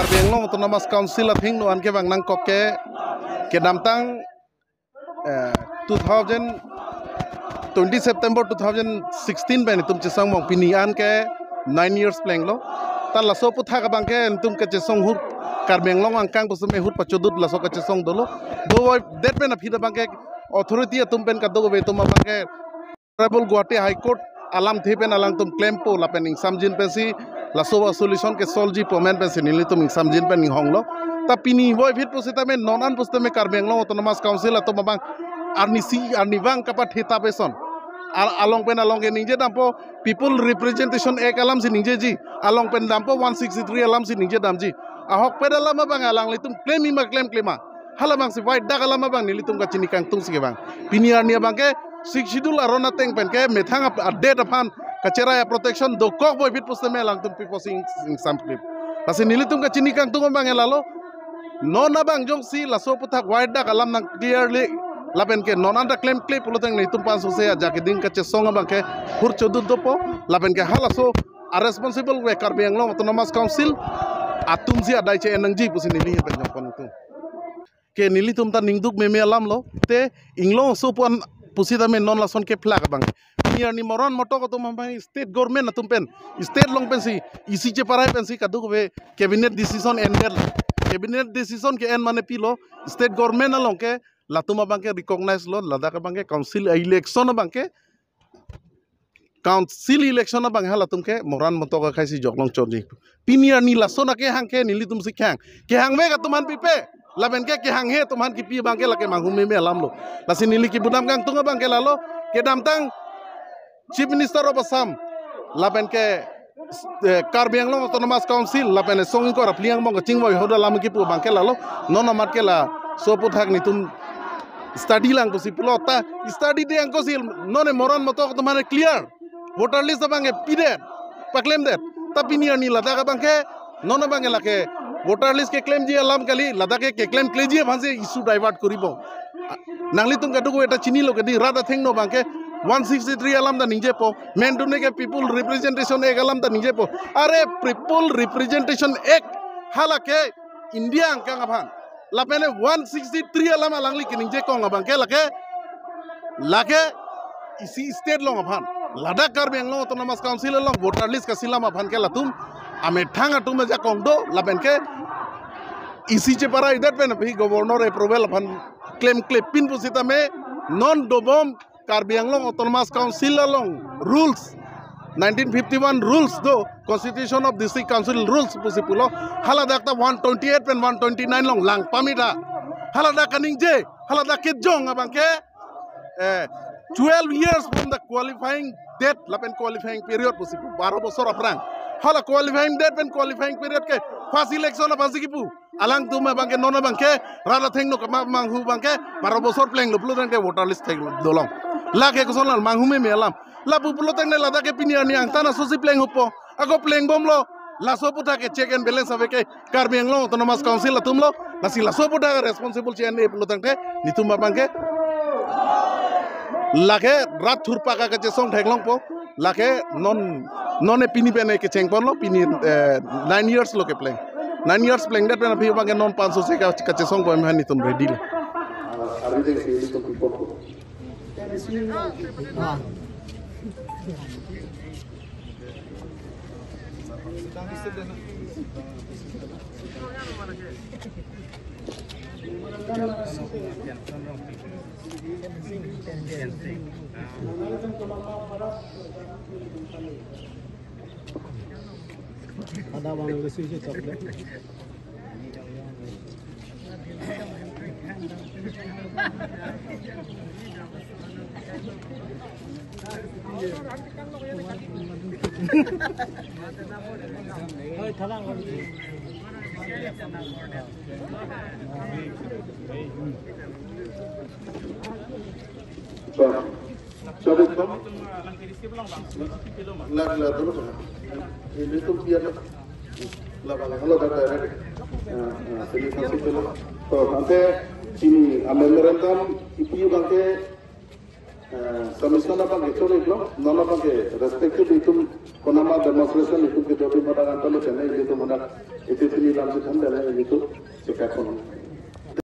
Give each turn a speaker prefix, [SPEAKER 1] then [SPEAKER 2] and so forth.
[SPEAKER 1] Karbi Anglong Autonomous Council at Hing no Anke Bang Nang Koke Kedamtang 2020 September 2016 ben tum chesang mong pinian ke 9 years playing lo ta la so putha ka bang ke tum ke chesong hur Karbi Anglong angkang pusme hur pachudut la so ka chesong dolo do that ben phida bang ke authority tum pen ka do be tum bang ke Honorable Guwahati High Court alam thipen alang tum claim po la pen samjin pensi la so solution ke solji po men pensi nili tum samjin pen honglo ta pini boy phit pusita me nonan puste me Karbi Anglong Autonomous Council ato bang arni bang kapat hita peson along pen along ke ninje dampo people representation ek alam si ninje ji along pen dampo 163 alam si ninje damji ahok pedala ma bang alang litum claim ima claim claima hala bang si white dak alam bang nilitum ka chini kang tung si bang pini arni bang ke siksidul arona teng pen ke methang update upon kachera ya protection do kok boy bit puste me alang tum people sing some clip pasi nilitum ka chini kang tung bang elalo nona bang jong si laso putak white dak alam nang clearly lapen ke nonanda claim clip uluteng ni tumpan sose aja ke ding kache songa bangke hur chodut dopo lapen ke halaso a responsible we Karbi Anglong Autonomous Council atum si adai che enangji pusi nili he penjong pon tu ke nili tum ta ningduk meme alam lo te inglong so pon pusi ta me non lason ke flag bang ni ani moron moto ko tum bang state government atum pen state long pen si isi che parai pen si kadu be cabinet decision ended cabinet decision ke en mane pilo state government along ke latuma bangke recognize lo ladaka bangke council election bangke council election bang hala tumke moran motoka khaisi joklong chodi pinia ni lasona ke hangke nili tum sikhang ke hangme ka tuman pipe laben ke hang he tuman ki pi bangke lake manghumi me alam lo lasi nili ki budam gang tunga bangke lalo ke damtang chief minister of Assam laben ke Karbi Anglong Autonomous Council laben songin ko rapliang mong chingwa hoda lam ki pu bangke lalo nona matke la soput hak ni tum study lang ko si pilota study de angko si none moron moto to mane clear voter list bange pide pa claim that tapi ni ani lada ka bange nona bange lake voter list ke claim ji alam kali lada ke claim kleji bhanse issue divert koribo nangli tum kadu eta chini lo kedi rada thing no bange 163 alam da ninje po men dune ke people representation ek alam da ninje po are people representation ek halake India angkang aphan lapene 163 alam alangli kining je kong abang ke lake isi state long aphan Ladakh Karbi Anglong Autonomous Council long voter list ka silam aphan ke latum ame thang atum ja kong do lapen ke isi che para idat pen bhi governor approval aphan claim pin pusita me non dobom Karbi Anglong Autonomous Council long rules 1951 rules do Constitution of District Council rules pusipulo halada ta 128 pen 129 long lang pamita halada kaning je halada ke jong abang ke 12 years from the qualifying date lapen qualifying period pusipu 12 bosor aprang hala qualifying date pen qualifying period ke first election abang sikipu alang tu me bangke nona bangke rada theng no manghu bangke 12 bosor playing lo plutan ke voter list theng dolong la ke ko sonal manghu me alam la pupulo tang ne lada ke pini ani ang tana sosi playing upo ako playing bom lo la so puta ke check and balance ave ke Karbi Anglong Autonomous Council atum lo la si la so puta responsible chen e pulo tang ke nitum babang ke la ke rat thurpa ka ke song thaglong po la ke non e pini pene ke cheng pon lo pini 9 years lo ke playing 9 years playing that pena phi bang ke non 500 se ka song po me nitum ready le
[SPEAKER 2] ada bang besi coklat
[SPEAKER 1] ini tuh biar halo data तो हमसे चीनी memorandum इपियो बंके Submission apa gitu itu, nama apa ke respective itu, konama demonstration itu kita di pada kantor itu mana itu sini langsung anda itu cekap